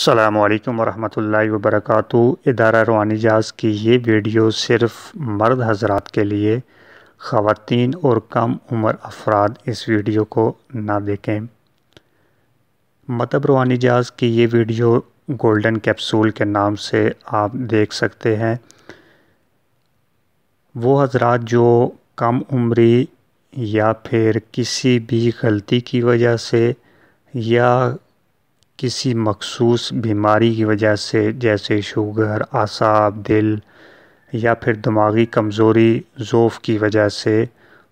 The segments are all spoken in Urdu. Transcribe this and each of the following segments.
السلام علیکم ورحمۃ اللہ وبرکاتہ۔ ادارہ روحانی جہاز کی یہ ویڈیو صرف مرد حضرات کے لیے، خواتین اور کم عمر افراد اس ویڈیو کو نہ دیکھیں۔ مطلب روحانی جہاز کی یہ ویڈیو گولڈن کیپسول کے نام سے آپ دیکھ سکتے ہیں۔ وہ حضرات جو کم عمری یا پھر کسی بھی غلطی کی وجہ سے یا کسی مخصوص بیماری کی وجہ سے، جیسے شوگر، اعصاب، دل یا پھر دماغی کمزوری، ضعف کی وجہ سے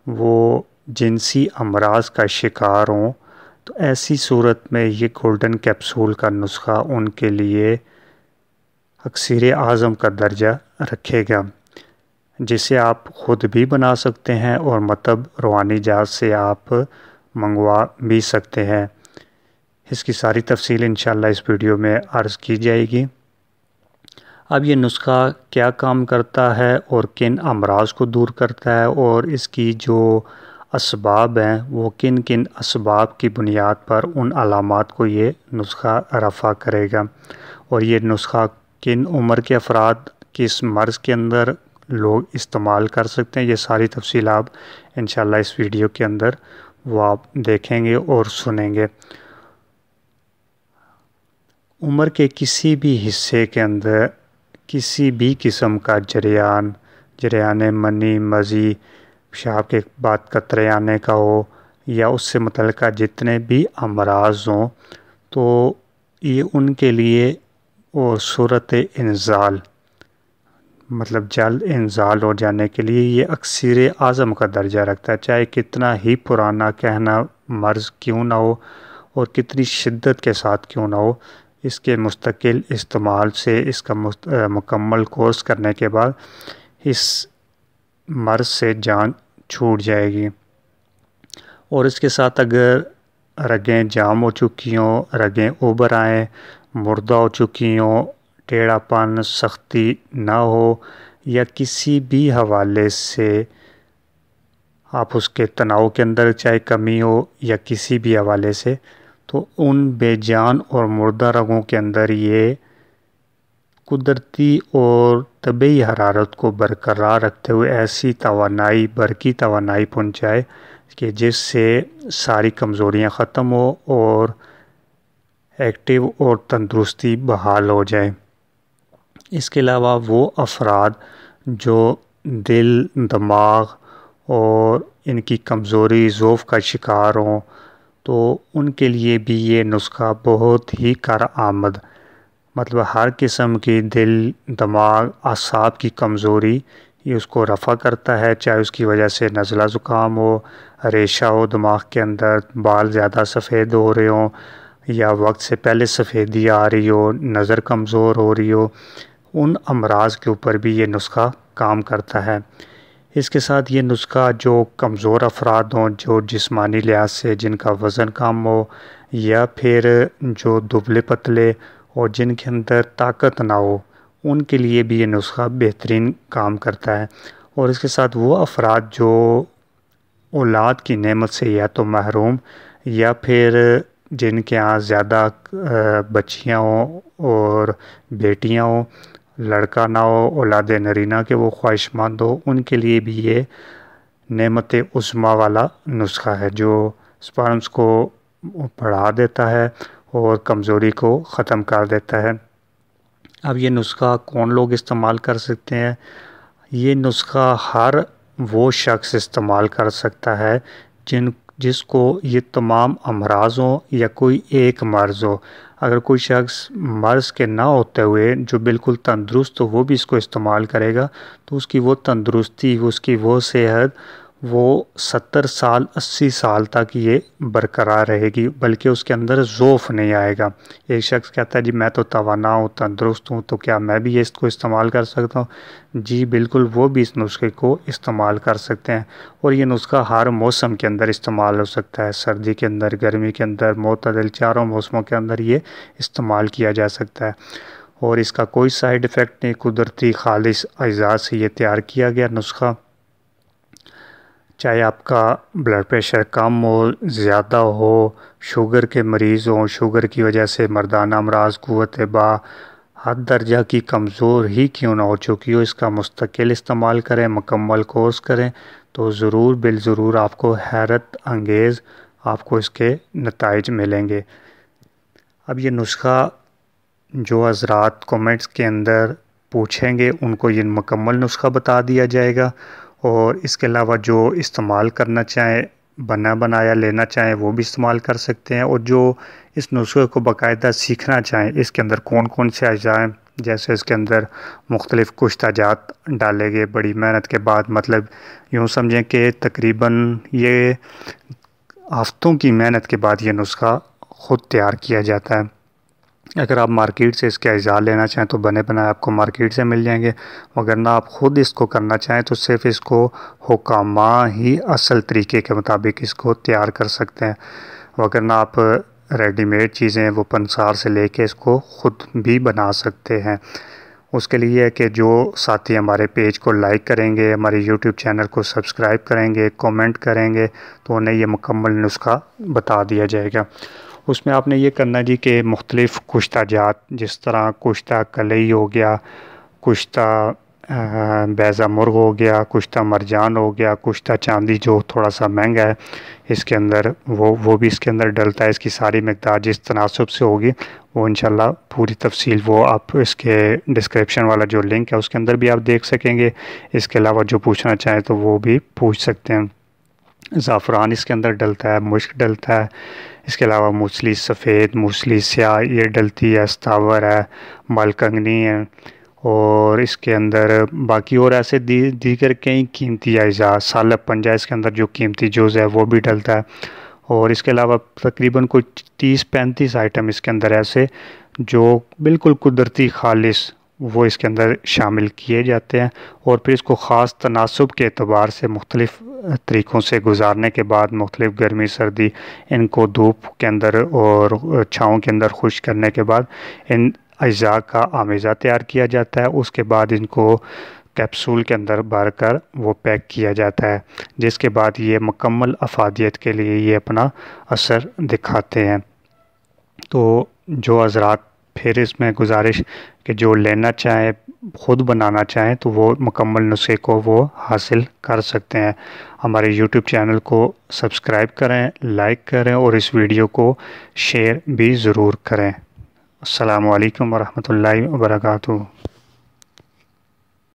وہ جنسی امراض کا شکار ہوں، تو ایسی صورت میں یہ گولڈن کیپسول کا نسخہ ان کے لیے اکسیر اعظم کا درجہ رکھے گا، جسے آپ خود بھی بنا سکتے ہیں اور مطلب روحانی جہاز سے آپ منگوا بھی سکتے ہیں۔ اس کی ساری تفصیل انشاءاللہ اس ویڈیو میں عرض کی جائے گی۔ اب یہ نسخہ کیا کام کرتا ہے اور کن امراض کو دور کرتا ہے، اور اس کی جو اسباب ہیں وہ کن کن اسباب کی بنیاد پر ان علامات کو یہ نسخہ رفع کرے گا، اور یہ نسخہ کن عمر کے افراد کس مرض کے اندر لوگ استعمال کر سکتے ہیں، یہ ساری تفصیل آپ انشاءاللہ اس ویڈیو کے اندر وہ آپ دیکھیں گے اور سنیں گے۔ عمر کے کسی بھی حصے کے اندر کسی بھی قسم کا جریان منی، مزی، پیشاب کے بعد قطرے آنے کا ہو یا اس سے متعلقہ جتنے بھی امراض ہوں، تو یہ ان کے لیے اور صورت انزال مطلب جلد انزال ہو جانے کے لیے یہ اکسیر اعظم کا درجہ رکھتا ہے، چاہے کتنا ہی پرانا کہنا مرض کیوں نہ ہو اور کتنی شدت کے ساتھ کیوں نہ ہو۔ اس کے مستقل استعمال سے، اس کا مکمل کورس کرنے کے بعد اس مرض سے جان چھوٹ جائے گی۔ اور اس کے ساتھ اگر رگیں جام ہو چکی ہوں، رگیں ابھر آئیں، مردہ ہو چکی ہوں، ٹیڑھا پن، سختی نہ ہو، یا کسی بھی حوالے سے آپ اس کے تناؤ کے اندر چاہے کمی ہو یا کسی بھی حوالے سے، تو ان بے جان اور مردہ رگوں کے اندر یہ قدرتی اور طبعی حرارت کو برقرار رکھتے ہوئے ایسی توانائی، برقی توانائی پہنچائے کہ جس سے ساری کمزوریاں ختم ہو اور ایکٹیو اور تندرستی بحال ہو جائے۔ اس کے علاوہ وہ افراد جو دل، دماغ اور ان کی کمزوری، ضعف کا شکار ہوں، تو ان کے لیے بھی یہ نسخہ بہت ہی کارآمد، مطلب ہر قسم کی دل، دماغ، اعصاب کی کمزوری یہ اس کو رفع کرتا ہے، چاہے اس کی وجہ سے نزلہ زکام ہو، ریشہ ہو دماغ کے اندر، بال زیادہ سفید ہو رہے ہوں یا وقت سے پہلے سفیدی آ رہی ہو، نظر کمزور ہو رہی ہو، ان امراض کے اوپر بھی یہ نسخہ کام کرتا ہے۔ اس کے ساتھ یہ نسخہ جو کمزور افراد ہوں، جو جسمانی لحاظ سے جن کا وزن کم ہو یا پھر جو دبلے پتلے اور جن کے اندر طاقت نہ ہو، ان کے لیے بھی یہ نسخہ بہترین کام کرتا ہے۔ اور اس کے ساتھ وہ افراد جو اولاد کی نعمت سے یا تو محروم یا پھر جن کے ہاں زیادہ بچیاں ہوں اور بیٹیاں ہوں، لڑکا نہ ہو، اولاد نرینہ کے وہ خواہش مند ہو، ان کے لیے بھی یہ نعمت عظمیٰ والا نسخہ ہے جو سپرمز کو بڑھا دیتا ہے اور کمزوری کو ختم کر دیتا ہے۔ اب یہ نسخہ کون لوگ استعمال کر سکتے ہیں؟ یہ نسخہ ہر وہ شخص استعمال کر سکتا ہے جس کو یہ تمام امراض ہوں یا کوئی ایک مرض ہو۔ اگر کوئی شخص مرض کے نہ ہوتے ہوئے جو بالکل تندرست ہو وہ بھی اس کو استعمال کرے گا، تو اس کی وہ تندرستی، اس کی وہ صحت، وہ 70 سال 80 سال تک یہ برقرار رہے گی، بلکہ اس کے اندر ضعف نہیں آئے گا۔ ایک شخص کہتا ہے جی میں تو توانا ہوں، تندرست ہوں، تو کیا میں بھی اس کو استعمال کر سکتا ہوں؟ جی بالکل، وہ بھی اس نسخے کو استعمال کر سکتے ہیں، اور یہ نسخہ ہر موسم کے اندر استعمال ہو سکتا ہے، سردی کے اندر، گرمی کے اندر، معتدل چاروں موسموں کے اندر یہ استعمال کیا جا سکتا ہے، اور اس کا کوئی سائیڈ ایفیکٹ نہیں، قدرتی خالص اجزاء سے یہ تیار کیا گیا نسخہ۔ چاہے آپ کا بلڈ پریشر کم ہو، زیادہ ہو، شوگر کے مریض ہوں، شوگر کی وجہ سے مردانہ امراض، قوت با حد درجہ کی کمزور ہی کیوں نہ ہو چکی ہو، اس کا مستقل استعمال کریں، مکمل کورس کریں تو ضرور بالضرور آپ کو حیرت انگیز آپ کو اس کے نتائج ملیں گے۔ اب یہ نسخہ جو حضرات کومنٹس کے اندر پوچھیں گے ان کو یہ مکمل نسخہ بتا دیا جائے گا، اور اس کے علاوہ جو استعمال کرنا چاہیں، بنا بنایا لینا چاہیں وہ بھی استعمال کر سکتے ہیں، اور جو اس نسخے کو باقاعدہ سیکھنا چاہیں اس کے اندر کون کون سے اجزاء ہیں، جیسے اس کے اندر مختلف کشتہ جات ڈالے گئے بڑی محنت کے بعد، مطلب یوں سمجھیں کہ تقریباً یہ ہفتوں کی محنت کے بعد یہ نسخہ خود تیار کیا جاتا ہے۔ اگر آپ مارکیٹ سے اس کے اجزاء لینا چاہیں تو بنے بنائے آپ کو مارکیٹ سے مل جائیں گے، وگرنہ آپ خود اس کو کرنا چاہیں تو صرف اس کو حکامہ ہی اصل طریقے کے مطابق اس کو تیار کر سکتے ہیں، وگرنہ آپ ریڈی میڈ چیزیں وہ پنسار سے لے کے اس کو خود بھی بنا سکتے ہیں۔ اس کے لیے ہے کہ جو ساتھی ہمارے پیج کو لائک کریں گے، ہمارے یوٹیوب چینل کو سبسکرائب کریں گے، کومنٹ کریں گے تو انہیں یہ مکمل نسخہ بتا دیا جائے گا۔ اس میں آپ نے یہ کرنا جی کہ مختلف کشتہ جات جس طرح کشتہ کلئی ہو گیا، کشتہ بیضہ مرغ ہو گیا، کشتہ مرجان ہو گیا، کشتہ چاندی جو تھوڑا سا مہنگا ہے اس کے اندر وہ بھی اس کے اندر ڈلتا ہے، اس کی ساری مقدار جس تناسب سے ہوگی وہ انشاءاللہ پوری تفصیل وہ آپ اس کے ڈسکرپشن والا جو لنک ہے اس کے اندر بھی آپ دیکھ سکیں گے۔ اس کے علاوہ جو پوچھنا چاہیں تو وہ بھی پوچھ سکتے ہیں۔ زعفران اس کے اندر ڈلتا ہے، مشک ڈلتا ہے، اس کے علاوہ موسلی سفید، موسلی سیاہ یہ ڈلتی ہے، استاور ہے، مالکنگنی ہے، اور اس کے اندر باقی اور ایسے دیگر کئی قیمتی اجزاء، سالب پنجہ اس کے اندر جو قیمتی جز ہے وہ بھی ڈلتا ہے، اور اس کے علاوہ تقریباً کچھ 30-35 آئٹم اس کے اندر ایسے جو بالکل قدرتی خالص وہ اس کے اندر شامل کیے جاتے ہیں، اور پھر اس کو خاص تناسب کے اعتبار سے مختلف طریقوں سے گزارنے کے بعد مختلف گرمی سردی ان کو دھوپ کے اندر اور چھاؤں کے اندر خشک کرنے کے بعد ان اجزاء کا آمیزہ تیار کیا جاتا ہے۔ اس کے بعد ان کو کیپسول کے اندر بھر کر وہ پیک کیا جاتا ہے، جس کے بعد یہ مکمل افادیت کے لیے یہ اپنا اثر دکھاتے ہیں۔ تو جو حضرات پھر اس میں گزارش کہ جو لینا چاہیں خود بنانا چاہیں تو وہ مکمل نسخے کو وہ حاصل کر سکتے ہیں۔ ہمارے یوٹیوب چینل کو سبسکرائب کریں، لائک کریں اور اس ویڈیو کو شیئر بھی ضرور کریں۔ السلام علیکم ورحمۃ اللہ وبرکاتہ۔